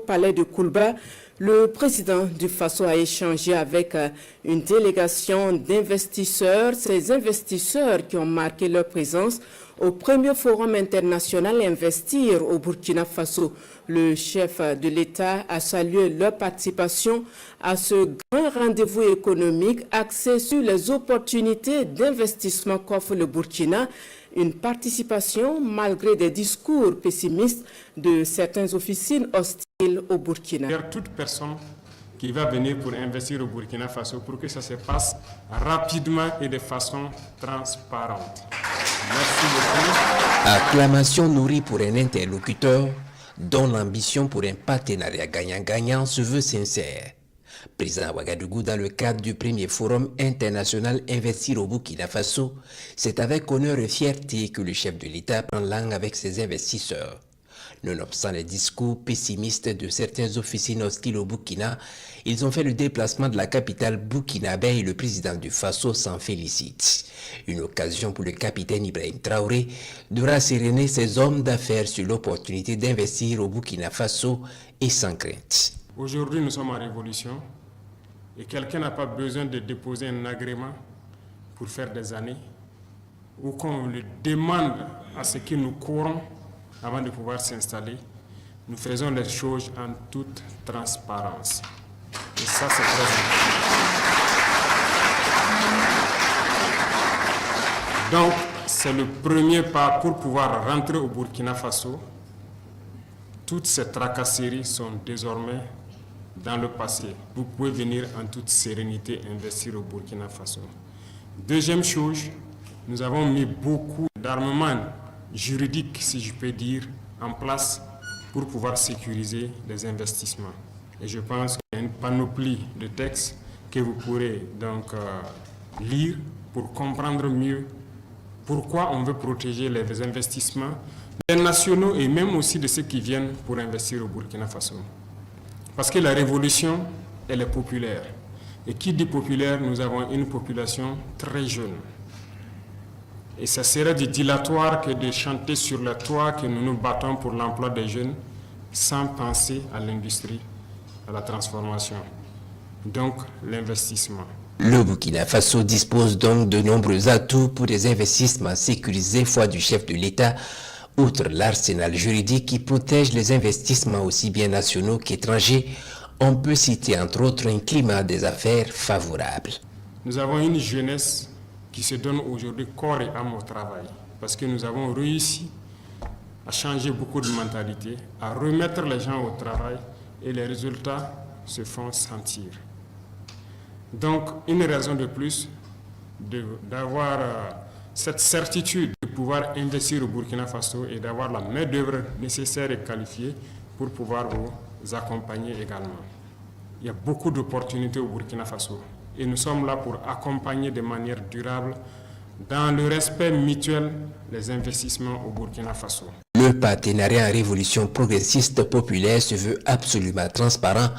palais de Koulba, le président du Faso a échangé avec une délégation d'investisseurs. Ces investisseurs qui ont marqué leur présence au premier forum international Investir au Burkina Faso. Le chef de l'État a salué leur participation à ce grand rendez-vous économique axé sur les opportunités d'investissement qu'offre le Burkina. Une participation malgré des discours pessimistes de certaines officines hostiles au Burkina. Toute personne qui va venir pour investir au Burkina Faso pour que ça se passe rapidement et de façon transparente. Merci beaucoup. Acclamation nourrie pour un interlocuteur dont l'ambition pour un partenariat gagnant-gagnant se veut sincère. Président Ouagadougou, dans le cadre du premier forum international Investir au Burkina Faso, c'est avec honneur et fierté que le chef de l'État prend langue avec ses investisseurs. Nonobstant les discours pessimistes de certaines officines hostiles au Burkina, ils ont fait le déplacement de la capitale burkinabé et le président du Faso s'en félicite. Une occasion pour le capitaine Ibrahim Traoré de rasséréner ses hommes d'affaires sur l'opportunité d'investir au Burkina Faso et sans crainte. Aujourd'hui, nous sommes en révolution et quelqu'un n'a pas besoin de déposer un agrément pour faire des années ou qu'on le demande à ce que nous courons avant de pouvoir s'installer. Nous faisons les choses en toute transparence. Et ça, c'est très important. Donc, c'est le premier pas pour pouvoir rentrer au Burkina Faso. Toutes ces tracasseries sont désormais dans le passé. Vous pouvez venir en toute sérénité investir au Burkina Faso. Deuxième chose, nous avons mis beaucoup d'armements juridiques, si je peux dire, en place pour pouvoir sécuriser les investissements. Et je pense qu'il y a une panoplie de textes que vous pourrez donc lire pour comprendre mieux pourquoi on veut protéger les investissements des nationaux et même aussi de ceux qui viennent pour investir au Burkina Faso. Parce que la révolution, elle est populaire. Et qui dit populaire, nous avons une population très jeune. Et ça serait du dilatoire que de chanter sur le toit que nous nous battons pour l'emploi des jeunes sans penser à l'industrie, à la transformation. Donc, l'investissement. Le Burkina Faso dispose donc de nombreux atouts pour des investissements sécurisés, foi du chef de l'État, outre l'arsenal juridique qui protège les investissements aussi bien nationaux qu'étrangers. On peut citer entre autres un climat des affaires favorable. Nous avons une jeunesse qui se donne aujourd'hui corps et âme au travail, parce que nous avons réussi à changer beaucoup de mentalités, à remettre les gens au travail et les résultats se font sentir. Donc, une raison de plus d'avoir cette certitude de pouvoir investir au Burkina Faso et d'avoir la main-d'œuvre nécessaire et qualifiée pour pouvoir vous accompagner également. Il y a beaucoup d'opportunités au Burkina Faso et nous sommes là pour accompagner de manière durable, dans le respect mutuel, les investissements au Burkina Faso. Le partenariat en révolution progressiste populaire se veut absolument transparent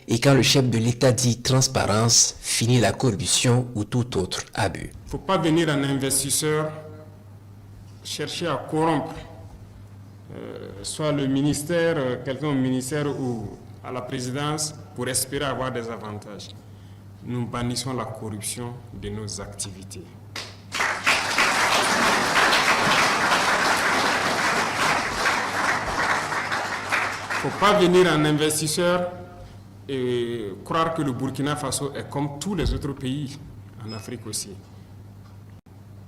et quand le chef de l'État dit transparence, finit la corruption ou tout autre abus. Il ne faut pas venir un investisseur chercher à corrompre soit le ministère, quelqu'un au ministère ou à la présidence pour espérer avoir des avantages. Nous bannissons la corruption de nos activités. Il ne faut pas venir un investisseur et croire que le Burkina Faso est comme tous les autres pays en Afrique aussi.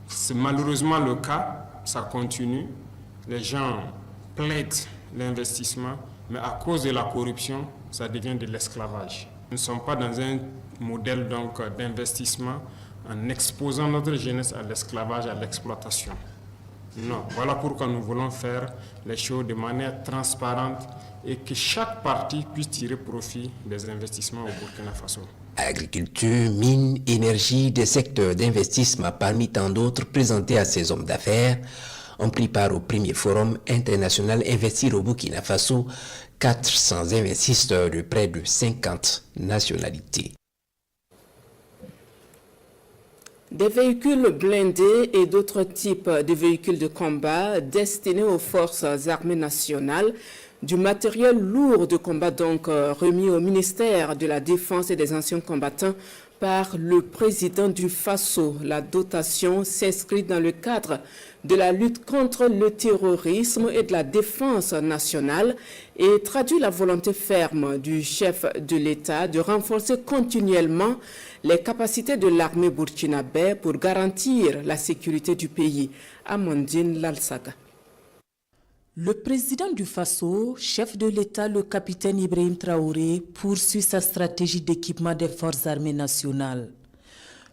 C'est malheureusement le cas, ça continue. Les gens plaident l'investissement, mais à cause de la corruption, ça devient de l'esclavage. Nous ne sommes pas dans un modèle d'investissement en exposant notre jeunesse à l'esclavage, à l'exploitation. Non, voilà pourquoi nous voulons faire les choses de manière transparente et que chaque partie puisse tirer profit des investissements au Burkina Faso. Agriculture, mines, énergie, des secteurs d'investissement parmi tant d'autres présentés à ces hommes d'affaires ont pris part au premier forum international Investir au Burkina Faso, 400 investisseurs de près de 50 nationalités. Des véhicules blindés et d'autres types de véhicules de combat destinés aux forces armées nationales du matériel lourd de combat donc remis au ministère de la Défense et des Anciens Combattants par le président du FASO. La dotation s'inscrit dans le cadre de la lutte contre le terrorisme et de la défense nationale et traduit la volonté ferme du chef de l'État de renforcer continuellement les capacités de l'armée burkinabé pour garantir la sécurité du pays. Amandine Lalsaga. Le président du FASO, chef de l'État, le capitaine Ibrahim Traoré, poursuit sa stratégie d'équipement des forces armées nationales.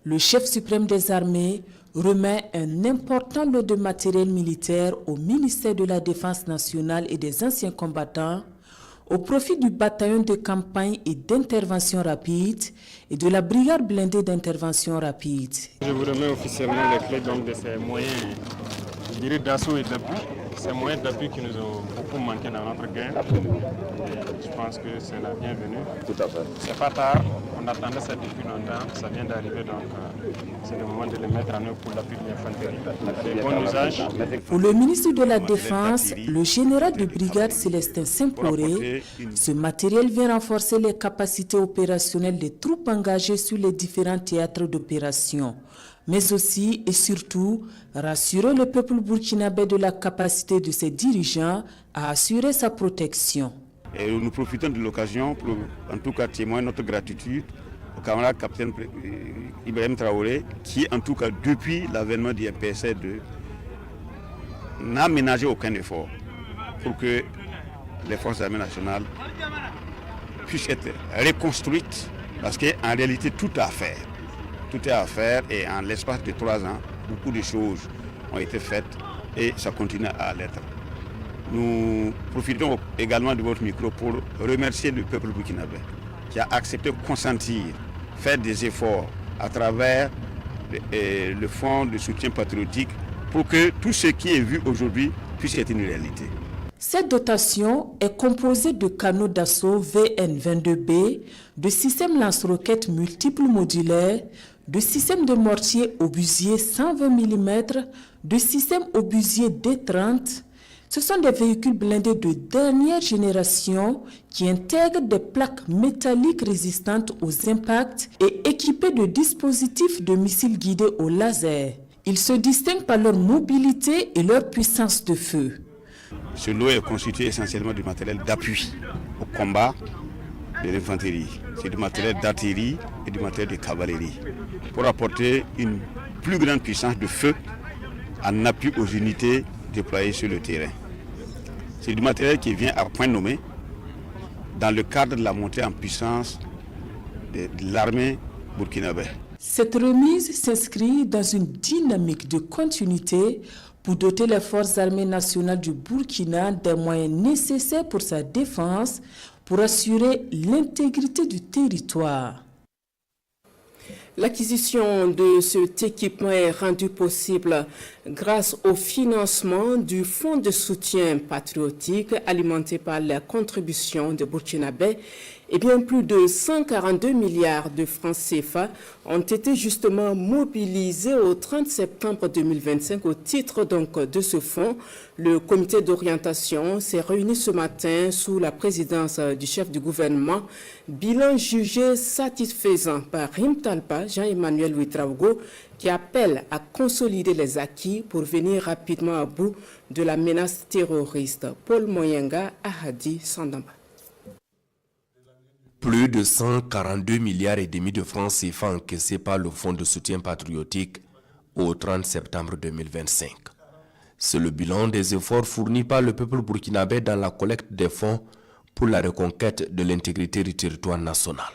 Le chef suprême des armées remet un important lot de matériel militaire au ministère de la Défense nationale et des anciens combattants, au profit du bataillon de campagne et d'intervention rapide et de la brigade blindée d'intervention rapide. Je vous remets officiellement les clés de ces moyens, je dirais d'assaut et d'appui. Ces moyens d'appui qui nous ont beaucoup manqué dans notre guerre. Et je pense que c'est la bienvenue. Tout à fait. C'est pas tard, on attendait ça depuis longtemps, ça vient d'arriver, donc c'est le moment de le mettre en œuvre pour l'appui de l'infanterie. Bon usage. Pour le ministre de la Défense, le général de brigade Célestin Saint-Poré, ce matériel vient renforcer les capacités opérationnelles des troupes engagées sur les différents théâtres d'opération, mais aussi et surtout rassurer le peuple burkinabé de la capacité de ses dirigeants à assurer sa protection. Et nous profitons de l'occasion pour, en tout cas, témoigner notre gratitude au camarade capitaine Ibrahim Traoré, qui, en tout cas, depuis l'avènement du MPSR2, n'a ménagé aucun effort pour que les forces armées nationales puissent être reconstruites, parce qu'en réalité, tout est à faire. Tout est à faire et en l'espace de 3 ans, beaucoup de choses ont été faites et ça continue à l'être. Nous profitons également de votre micro pour remercier le peuple burkinabé qui a accepté de consentir, faire des efforts à travers le fonds de soutien patriotique pour que tout ce qui est vu aujourd'hui puisse être une réalité. Cette dotation est composée de canaux d'assaut VN-22B, de systèmes lance-roquettes multiples modulaires, de systèmes de mortier obusier 120 mm, de systèmes obusier D30. Ce sont des véhicules blindés de dernière génération qui intègrent des plaques métalliques résistantes aux impacts et équipés de dispositifs de missiles guidés au laser. Ils se distinguent par leur mobilité et leur puissance de feu. Ce lot est constitué essentiellement du matériel d'appui au combat de l'infanterie. C'est du matériel d'artillerie et du matériel de cavalerie pour apporter une plus grande puissance de feu en appui aux unités déployées sur le terrain. C'est du matériel qui vient à point nommé dans le cadre de la montée en puissance de l'armée burkinabé. Cette remise s'inscrit dans une dynamique de continuité pour doter les forces armées nationales du Burkina des moyens nécessaires pour sa défense, pour assurer l'intégrité du territoire. L'acquisition de cet équipement est rendue possible grâce au financement du Fonds de soutien patriotique alimenté par la contribution de Burkinabé. Et bien plus de 142 milliards de francs CFA ont été justement mobilisés au 30 septembre 2025 au titre donc de ce fonds. Le comité d'orientation s'est réuni ce matin sous la présidence du chef du gouvernement. Bilan jugé satisfaisant par Rim Talpa, Jean-Emmanuel Ouedraogo, qui appelle à consolider les acquis pour venir rapidement à bout de la menace terroriste. Paul Moyenga, Ahadi, Sandamba. Plus de 142 milliards et demi de francs CFA encaissés par le Fonds de soutien patriotique au 30 septembre 2025. C'est le bilan des efforts fournis par le peuple burkinabé dans la collecte des fonds pour la reconquête de l'intégrité du territoire national.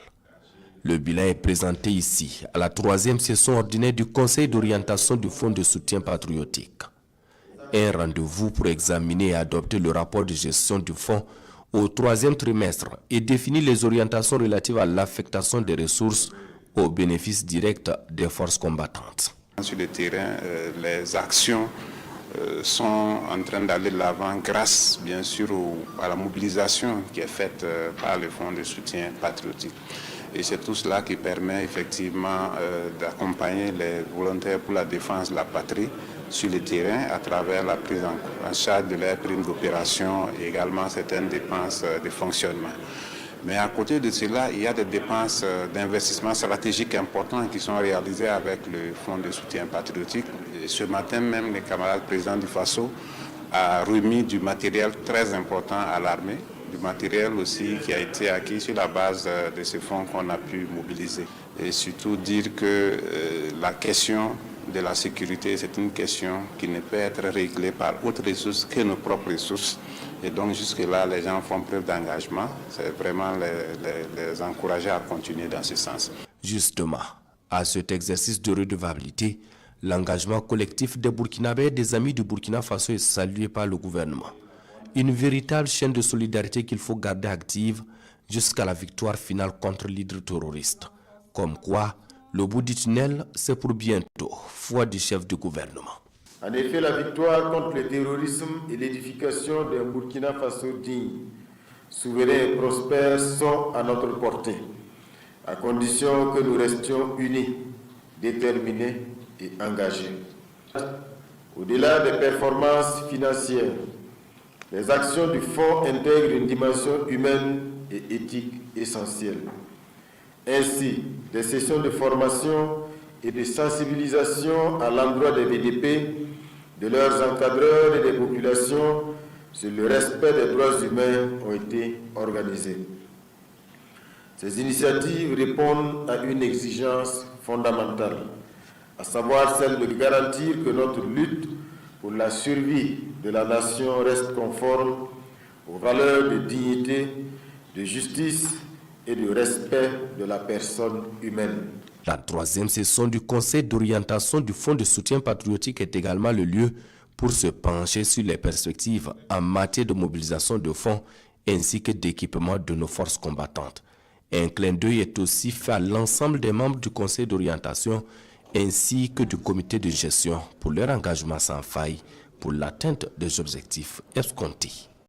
Le bilan est présenté ici à la 3e session ordinaire du Conseil d'orientation du Fonds de soutien patriotique. Un rendez-vous pour examiner et adopter le rapport de gestion du fonds au 3e trimestre et définir les orientations relatives à l'affectation des ressources au bénéfice direct des forces combattantes. Sur le terrain, les actions sont en train d'aller de l'avant grâce bien sûr à la mobilisation qui est faite par le Fonds de soutien patriotique. Et c'est tout cela qui permet effectivement d'accompagner les volontaires pour la défense de la patrie sur le terrain à travers la prise en charge de leurs primes d'opération et également certaines dépenses de fonctionnement. Mais à côté de cela, il y a des dépenses d'investissement stratégique importantes qui sont réalisées avec le Fonds de soutien patriotique. Et ce matin même, le camarade président du FASO a remis du matériel très important à l'armée, du matériel aussi qui a été acquis sur la base de ce fonds qu'on a pu mobiliser. Et surtout dire que la question de la sécurité, c'est une question qui ne peut être réglée par autre ressources que nos propres ressources. Et donc jusque-là, les gens font preuve d'engagement. C'est vraiment les encourager à continuer dans ce sens. Justement, à cet exercice de redevabilité, l'engagement collectif des Burkinabés et des amis du Burkina Faso est salué par le gouvernement. Une véritable chaîne de solidarité qu'il faut garder active jusqu'à la victoire finale contre l'hydre terroriste. Comme quoi, le bout du tunnel, c'est pour bientôt, foi du chef du gouvernement. En effet, la victoire contre le terrorisme et l'édification d'un Burkina Faso digne, souverain et prospère sont à notre portée, à condition que nous restions unis, déterminés et engagés. Au-delà des performances financières, les actions du Fonds intègrent une dimension humaine et éthique essentielle. Ainsi, des sessions de formation et de sensibilisation à l'endroit des VDP, de leurs encadreurs et des populations sur le respect des droits humains ont été organisées. Ces initiatives répondent à une exigence fondamentale, à savoir celle de garantir que notre lutte pour la survie de la nation reste conforme aux valeurs de dignité, de justice et de respect de la personne humaine. La troisième session du Conseil d'orientation du Fonds de soutien patriotique est également le lieu pour se pencher sur les perspectives en matière de mobilisation de fonds ainsi que d'équipement de nos forces combattantes. Un clin d'œil est aussi fait à l'ensemble des membres du Conseil d'orientation ainsi que du comité de gestion pour leur engagement sans faille pour l'atteinte des objectifs escomptés.